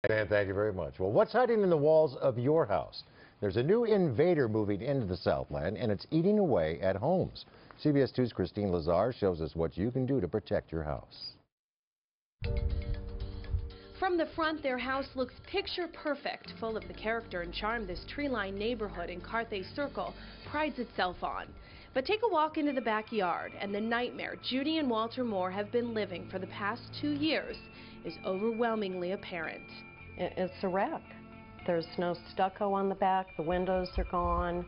And thank you very much. Well, what's hiding in the walls of your house? There's a new invader moving into the Southland, and it's eating away at homes. CBS 2's Christine Lazar shows us what you can do to protect your house. From the front, their house looks picture perfect, full of the character and charm this tree-lined neighborhood in Carthay Circle prides itself on. But take a walk into the backyard, and the nightmare Judy and Walter Moore have been living for the past 2 years is overwhelmingly apparent. It's a wreck. There's no stucco on the back, the windows are gone,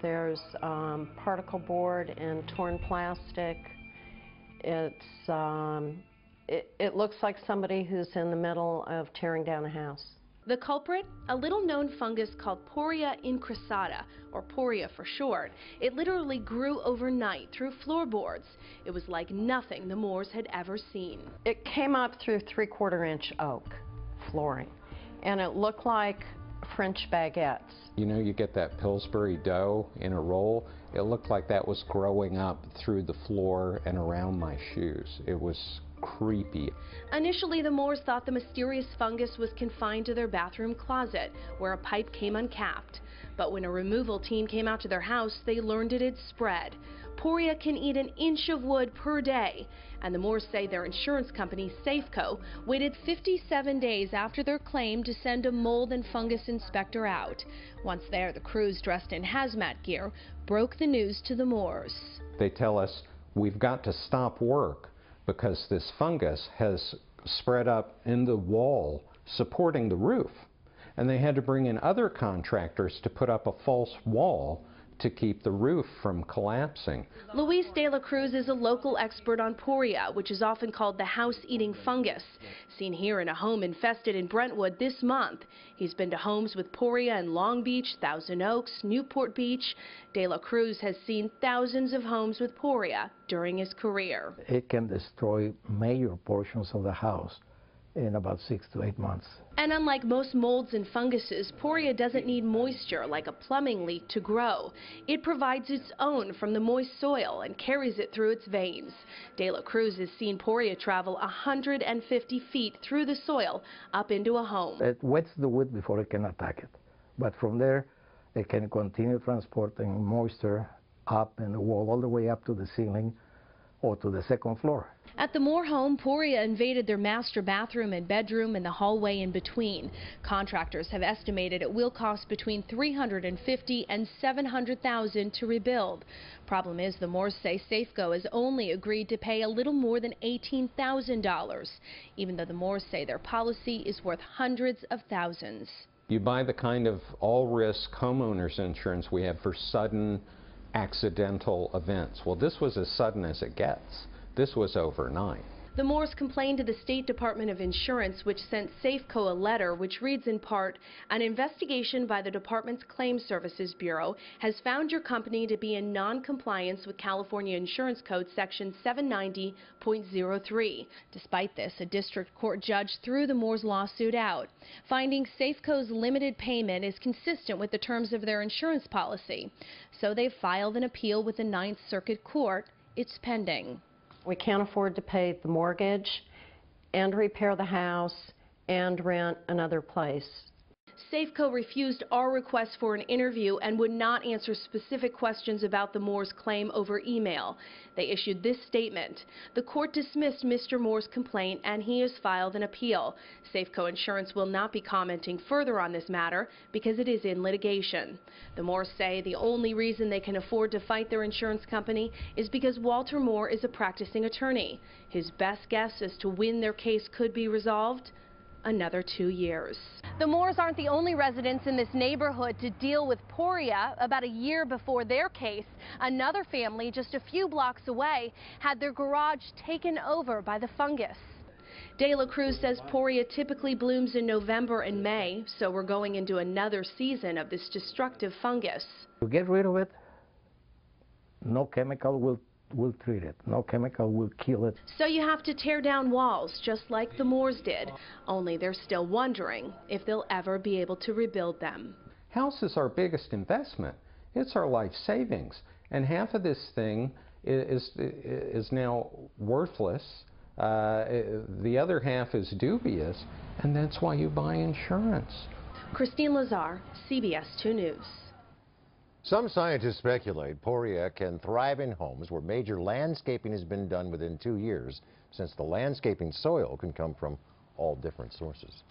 there's particle board and torn plastic. It looks like somebody who's in the middle of tearing down a house. The culprit? A little-known fungus called Poria incrustata, or Poria for short. It literally grew overnight through floorboards. It was like nothing the Moores had ever seen. It came up through 3/4-inch oak flooring, and it looked like French baguettes. You know, you get that Pillsbury dough in a roll. It looked like that was growing up through the floor and around my shoes. It was creepy. Initially, the Moores thought the mysterious fungus was confined to their bathroom closet, where a pipe came uncapped. But when a removal team came out to their house, they learned it had spread. Poria can eat an inch of wood per day, and the Moores say their insurance company, Safeco, waited 57 days after their claim to send a mold and fungus inspector out. Once there, the crews dressed in hazmat gear broke the news to the Moores. They tell us we've got to stop work because this fungus has spread up in the wall supporting the roof. And they had to bring in other contractors to put up a false wall to keep the roof from collapsing. Luis de la Cruz is a local expert on Poria, which is often called the house-eating fungus. Seen here in a home infested in Brentwood this month. He's been to homes with Poria in Long Beach, Thousand Oaks, Newport Beach. De la Cruz has seen thousands of homes with Poria during his career. It can destroy major portions of the house in about 6 to 8 months. And unlike most molds and funguses, Poria doesn't need moisture like a plumbing leak to grow. It provides its own from the moist soil and carries it through its veins. De la Cruz has seen Poria travel 150 feet through the soil up into a home. It wets the wood before it can attack it. But from there, it can continue transporting moisture up in the wall all the way up to the ceiling or to the second floor. At the Moore home, Poria invaded their master bathroom and bedroom and the hallway in between. Contractors have estimated it will cost between $350,000 and $700,000 to rebuild. Problem is, the Moores say Safeco has only agreed to pay a little more than $18,000, even though the Moores say their policy is worth hundreds of thousands. You buy the kind of all-risk homeowners insurance we have for sudden accidental events. Well, this was as sudden as it gets. This was overnight. The Moores complained to the State Department of Insurance, which sent Safeco a letter which reads in part, an investigation by the department's Claims Services Bureau has found your company to be in non-compliance with California Insurance Code Section 790.03. Despite this, a district court judge threw the Moores' lawsuit out, finding Safeco's limited payment is consistent with the terms of their insurance policy. So they filed an appeal with the Ninth Circuit Court. It's pending. We can't afford to pay the mortgage and repair the house and rent another place. Safeco refused our request for an interview and would not answer specific questions about the Moores' claim over email. They issued this statement. The court dismissed Mr. Moore's complaint and he has filed an appeal. Safeco Insurance will not be commenting further on this matter because it is in litigation. The Moores say the only reason they can afford to fight their insurance company is because Walter Moore is a practicing attorney. His best guess as to when their case could be resolved? Another 2 years. The Moores aren't the only residents in this neighborhood to deal with Poria. About a year before their case, another family just a few blocks away had their garage taken over by the fungus. De la Cruz says Poria typically blooms in November and May, so we're going into another season of this destructive fungus. To get rid of it, no chemical will treat it. No chemical will kill it. So you have to tear down walls, just like the Moores did. Only they're still wondering if they'll ever be able to rebuild them. House is our biggest investment. It's our life savings. And half of this thing is now worthless The other half is dubious, and that's why you buy insurance. Christine Lazar, CBS 2 News. Some scientists speculate poria can thrive in homes where major landscaping has been done within 2 years, since the landscaping soil can come from all different sources.